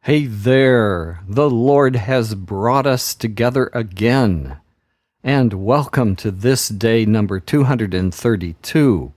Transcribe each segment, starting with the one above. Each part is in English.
Hey there, the Lord has brought us together again, and welcome to this day number 232.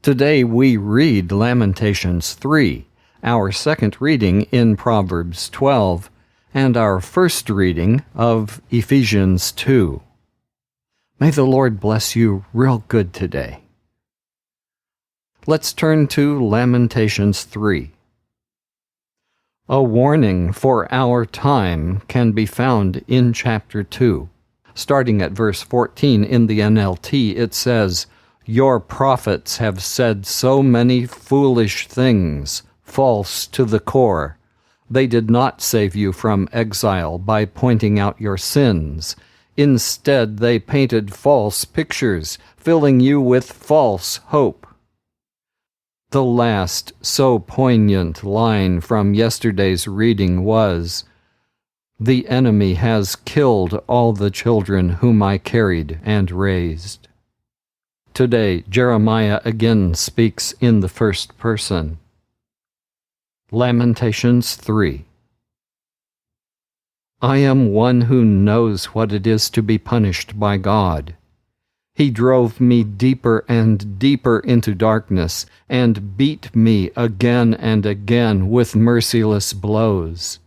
Today we read Lamentations 3, our second reading in Proverbs 12, and our first reading of Ephesians 2. May the Lord bless you real good today. Let's turn to Lamentations 3. A warning for our time can be found in chapter 2. Starting at verse 14 in the NLT, it says, "Your prophets have said so many foolish things, false to the core. They did not save you from exile by pointing out your sins. Instead, they painted false pictures, filling you with false hope." The last, so poignant line from yesterday's reading was, "The enemy has killed all the children whom I carried and raised." Today, Jeremiah again speaks in the first person. Lamentations 3. I am one who knows what it is to be punished by God. He drove me deeper and deeper into darkness, and beat me again and again with merciless blows.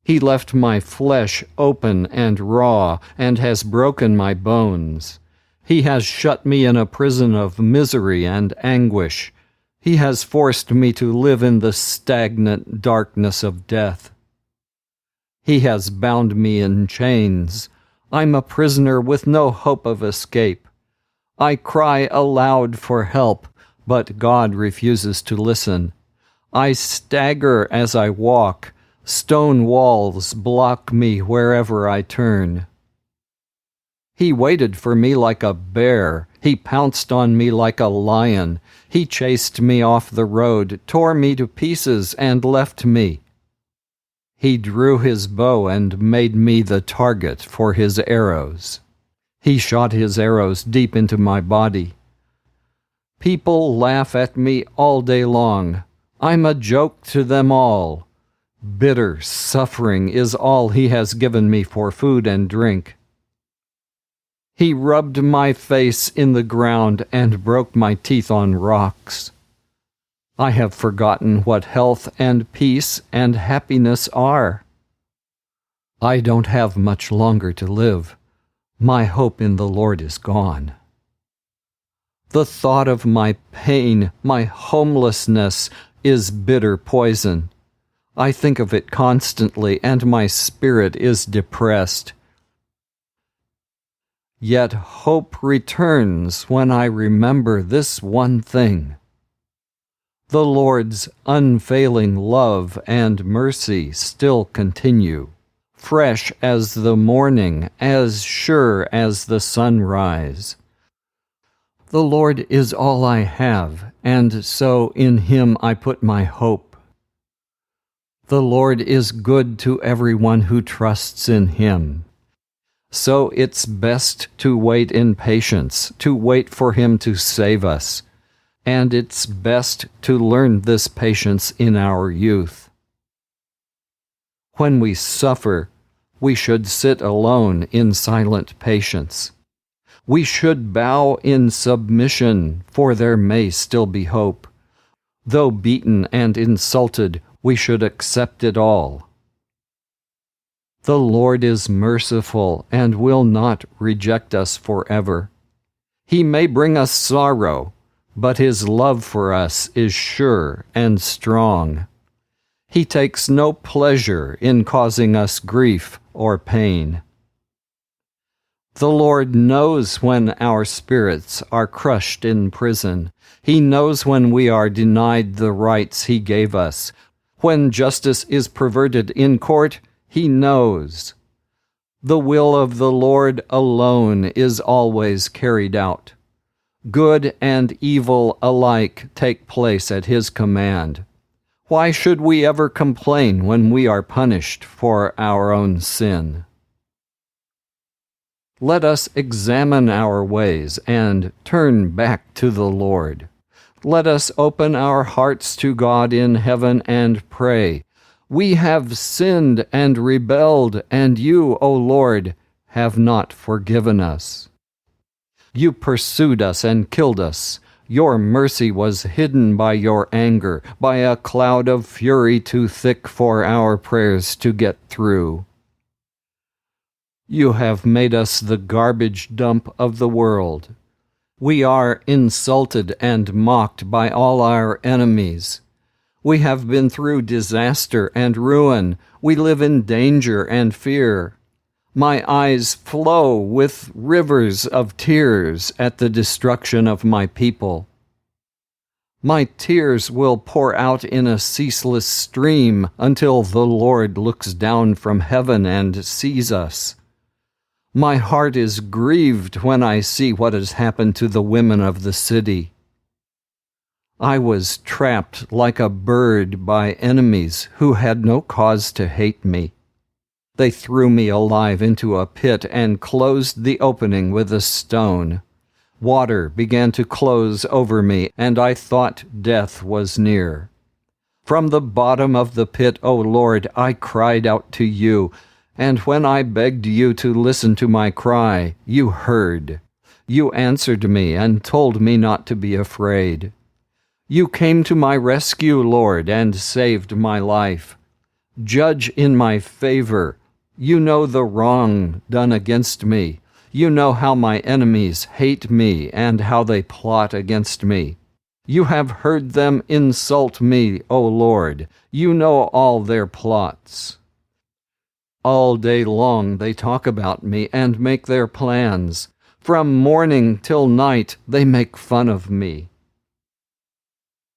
He left my flesh open and raw, and has broken my bones. He has shut me in a prison of misery and anguish. He has forced me to live in the stagnant darkness of death. He has bound me in chains. I'm a prisoner with no hope of escape. I cry aloud for help, but God refuses to listen. I stagger as I walk. Stone walls block me wherever I turn. He waited for me like a bear. He pounced on me like a lion. He chased me off the road, tore me to pieces, and left me. He drew his bow and made me the target for his arrows. He shot his arrows deep into my body. People laugh at me all day long. I'm a joke to them all. Bitter suffering is all he has given me for food and drink. He rubbed my face in the ground and broke my teeth on rocks. I have forgotten what health and peace and happiness are. I don't have much longer to live. My hope in the Lord is gone. The thought of my pain, my homelessness, is bitter poison. I think of it constantly, and my spirit is depressed. Yet hope returns when I remember this one thing. The Lord's unfailing love and mercy still continue, fresh as the morning, as sure as the sunrise. The Lord is all I have, and so in Him I put my hope. The Lord is good to everyone who trusts in Him. So it's best to wait in patience, to wait for Him to save us. And it's best to learn this patience in our youth. When we suffer, we should sit alone in silent patience. We should bow in submission, for there may still be hope. Though beaten and insulted, we should accept it all. The Lord is merciful and will not reject us forever. He may bring us sorrow, but His love for us is sure and strong. He takes no pleasure in causing us grief or pain. The Lord knows when our spirits are crushed in prison. He knows when we are denied the rights He gave us. When justice is perverted in court, He knows. The will of the Lord alone is always carried out. Good and evil alike take place at His command. Why should we ever complain when we are punished for our own sin? Let us examine our ways and turn back to the Lord. Let us open our hearts to God in heaven and pray, We have sinned and rebelled, and you, O Lord, have not forgiven us. You pursued us and killed us. Your mercy was hidden by your anger, by a cloud of fury too thick for our prayers to get through. You have made us the garbage dump of the world. We are insulted and mocked by all our enemies. We have been through disaster and ruin. We live in danger and fear. My eyes flow with rivers of tears at the destruction of my people. My tears will pour out in a ceaseless stream until the Lord looks down from heaven and sees us. My heart is grieved when I see what has happened to the women of the city. I was trapped like a bird by enemies who had no cause to hate me. They threw me alive into a pit and closed the opening with a stone. Water began to close over me, and I thought death was near. From the bottom of the pit, O Lord, I cried out to you, and when I begged you to listen to my cry, you heard. You answered me and told me not to be afraid. You came to my rescue, Lord, and saved my life. Judge in my favor. You know the wrong done against me. You know how my enemies hate me and how they plot against me. You have heard them insult me, O Lord. You know all their plots. All day long they talk about me and make their plans. From morning till night they make fun of me.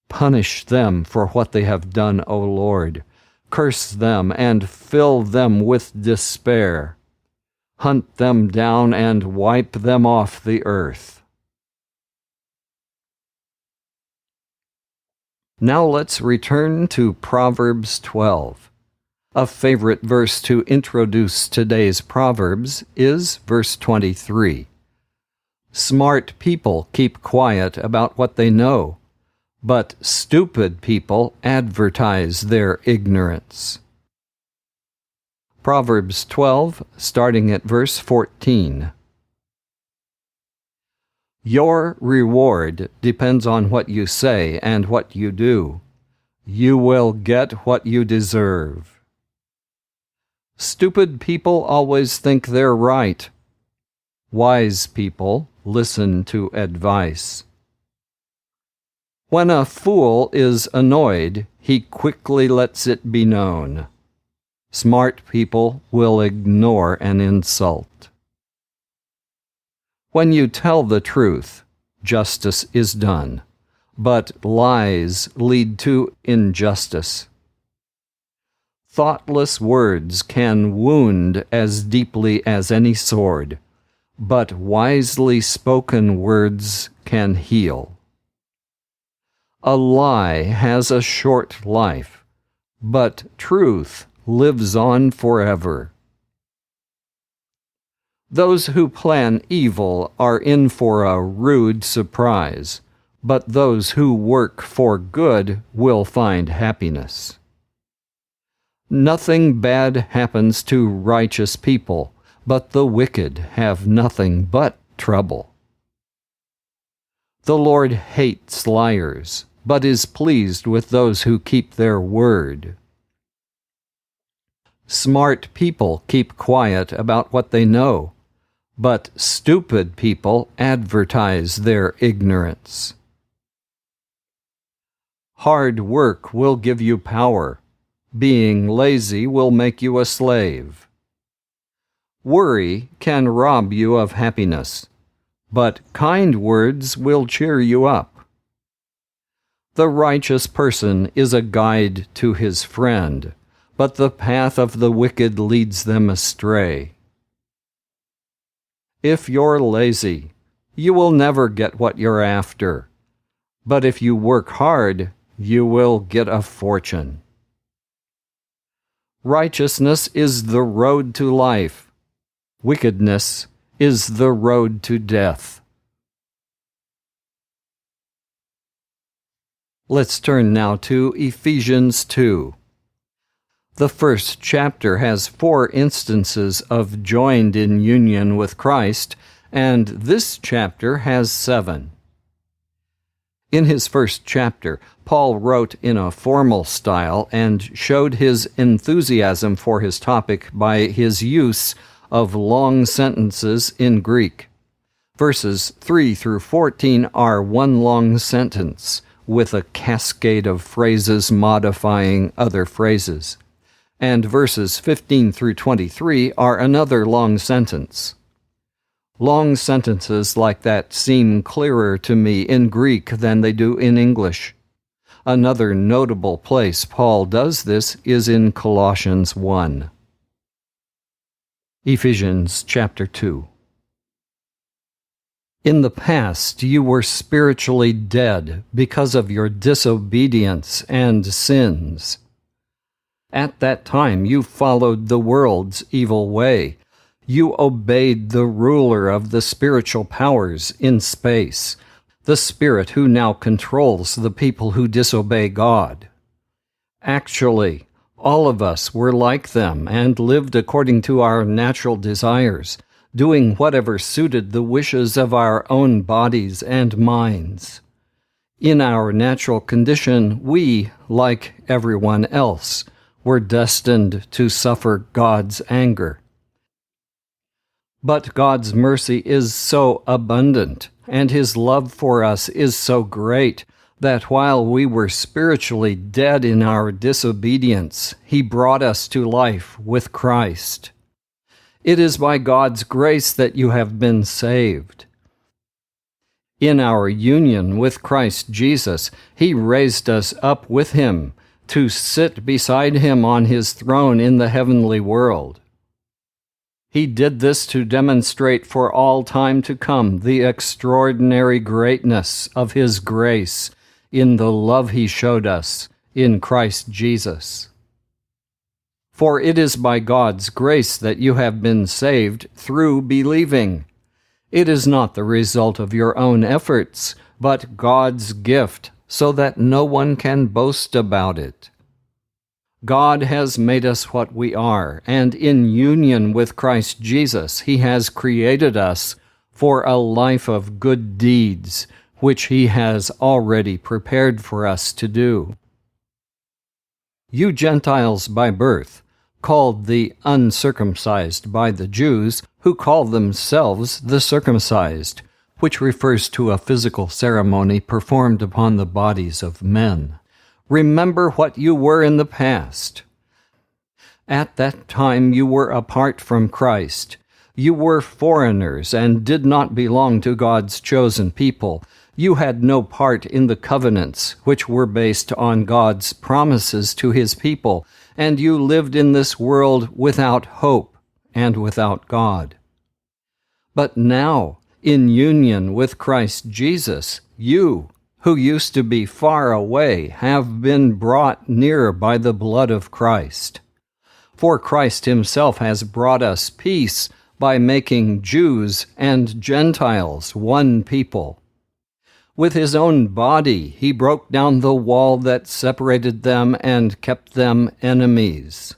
Punish them for what they have done, O Lord. Curse them and fill them with despair. Hunt them down and wipe them off the earth. Now let's return to Proverbs 12. A favorite verse to introduce today's Proverbs is verse 23. Smart people keep quiet about what they know, but stupid people advertise their ignorance. Proverbs 12, starting at verse 14. Your reward depends on what you say and what you do. You will get what you deserve. Stupid people always think they're right. Wise people listen to advice. When a fool is annoyed, he quickly lets it be known. Smart people will ignore an insult. When you tell the truth, justice is done, but lies lead to injustice. Thoughtless words can wound as deeply as any sword, but wisely spoken words can heal. A lie has a short life, but truth lives on forever. Those who plan evil are in for a rude surprise, but those who work for good will find happiness. Nothing bad happens to righteous people, but the wicked have nothing but trouble. The Lord hates liars, but is pleased with those who keep their word. Smart people keep quiet about what they know, but stupid people advertise their ignorance. Hard work will give you power. Being lazy will make you a slave. Worry can rob you of happiness, but kind words will cheer you up. The righteous person is a guide to his friend, but the path of the wicked leads them astray. If you're lazy, you will never get what you're after, but if you work hard, you will get a fortune. Righteousness is the road to life. Wickedness is the road to death. Let's turn now to Ephesians 2. The first chapter has 4 instances of joined in union with Christ, and this chapter has 7. In his first chapter, Paul wrote in a formal style and showed his enthusiasm for his topic by his use of long sentences in Greek. Verses 3 through 14 are one long sentence, with a cascade of phrases modifying other phrases. And verses 15 through 23 are another long sentence. Long sentences like that seem clearer to me in Greek than they do in English. Another notable place Paul does this is in Colossians 1. Ephesians chapter 2. In the past you were spiritually dead because of your disobedience and sins. At that time you followed the world's evil way. You obeyed the ruler of the spiritual powers in space, the spirit who now controls the people who disobey God. Actually, all of us were like them and lived according to our natural desires, doing whatever suited the wishes of our own bodies and minds. In our natural condition, we, like everyone else, were destined to suffer God's anger. But God's mercy is so abundant, and His love for us is so great, that while we were spiritually dead in our disobedience, He brought us to life with Christ. It is by God's grace that you have been saved. In our union with Christ Jesus, He raised us up with Him to sit beside Him on His throne in the heavenly world. He did this to demonstrate for all time to come the extraordinary greatness of His grace in the love He showed us in Christ Jesus. For it is by God's grace that you have been saved through believing. It is not the result of your own efforts, but God's gift, so that no one can boast about it. God has made us what we are, and in union with Christ Jesus, He has created us for a life of good deeds, which He has already prepared for us to do. You Gentiles by birth, called the uncircumcised by the Jews, who call themselves the circumcised, which refers to a physical ceremony performed upon the bodies of men. Remember what you were in the past. At that time you were apart from Christ. You were foreigners and did not belong to God's chosen people. You had no part in the covenants, which were based on God's promises to His people, and you lived in this world without hope and without God. But now, in union with Christ Jesus, you, who used to be far away, have been brought near by the blood of Christ. For Christ Himself has brought us peace by making Jews and Gentiles one people. With His own body He broke down the wall that separated them and kept them enemies.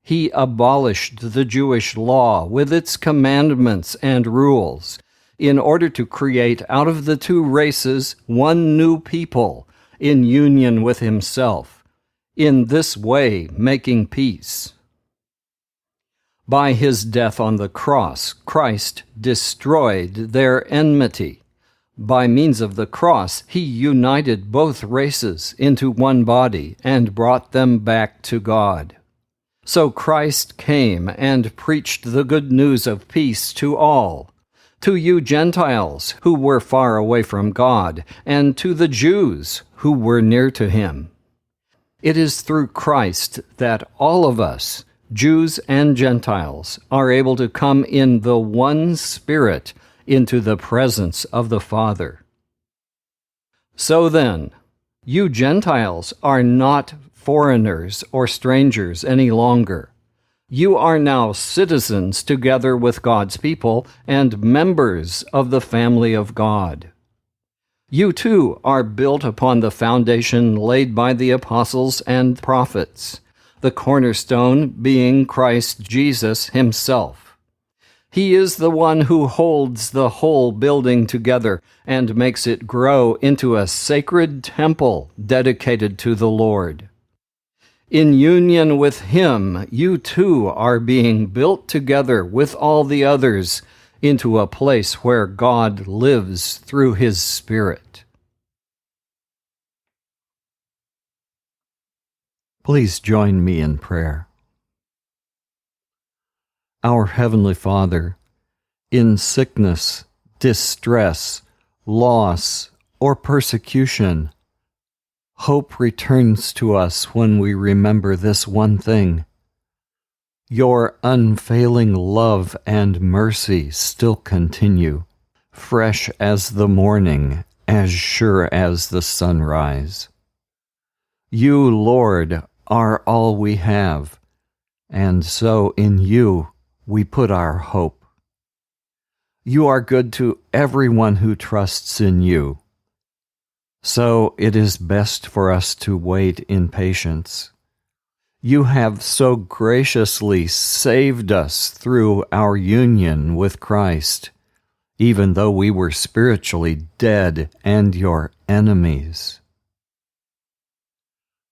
He abolished the Jewish law with its commandments and rules, in order to create out of the two races one new people in union with Himself, in this way making peace. By His death on the cross, Christ destroyed their enmity. By means of the cross, He united both races into one body and brought them back to God. So Christ came and preached the good news of peace to all, to you Gentiles who were far away from God, and to the Jews who were near to Him. It is through Christ that all of us, Jews and Gentiles, are able to come in the one Spirit into the presence of the Father. So then, you Gentiles are not foreigners or strangers any longer. You are now citizens together with God's people and members of the family of God. You too are built upon the foundation laid by the apostles and prophets, the cornerstone being Christ Jesus himself. He is the one who holds the whole building together and makes it grow into a sacred temple dedicated to the Lord. In union with Him, you too are being built together with all the others into a place where God lives through His Spirit. Please join me in prayer. Our Heavenly Father, in sickness, distress, loss, or persecution, hope returns to us when we remember this one thing. Your unfailing love and mercy still continue, fresh as the morning, as sure as the sunrise. You, Lord, are all we have, and so in you we put our hope. You are good to everyone who trusts in you. So it is best for us to wait in patience. You have so graciously saved us through our union with Christ, even though we were spiritually dead and your enemies.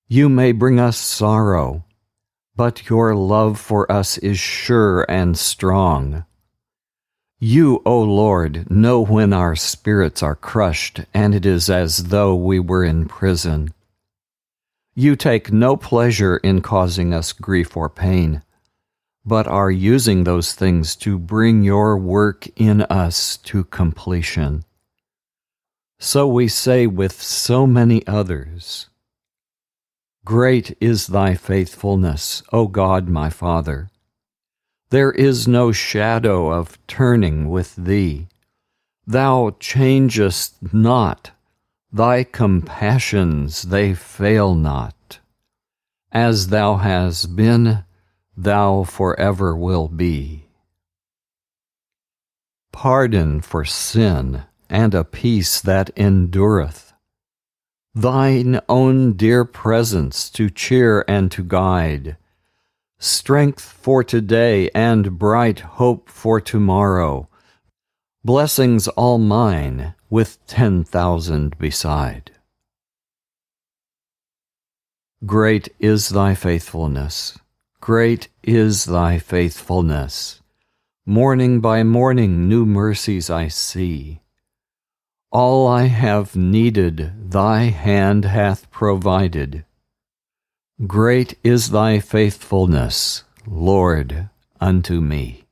You may bring us sorrow, but your love for us is sure and strong. You, O Lord, know when our spirits are crushed, and it is as though we were in prison. You take no pleasure in causing us grief or pain, but are using those things to bring your work in us to completion. So we say with so many others, Great is thy faithfulness, O God my Father. There is no shadow of turning with thee. Thou changest not. Thy compassions, they fail not. As thou hast been, thou forever will be. Pardon for sin, and a peace that endureth. Thine own dear presence to cheer and to guide. Strength for today and bright hope for tomorrow. Blessings all mine with 10,000 beside. Great is thy faithfulness. Great is thy faithfulness. Morning by morning new mercies I see. All I have needed thy hand hath provided. Great is thy faithfulness, Lord, unto me.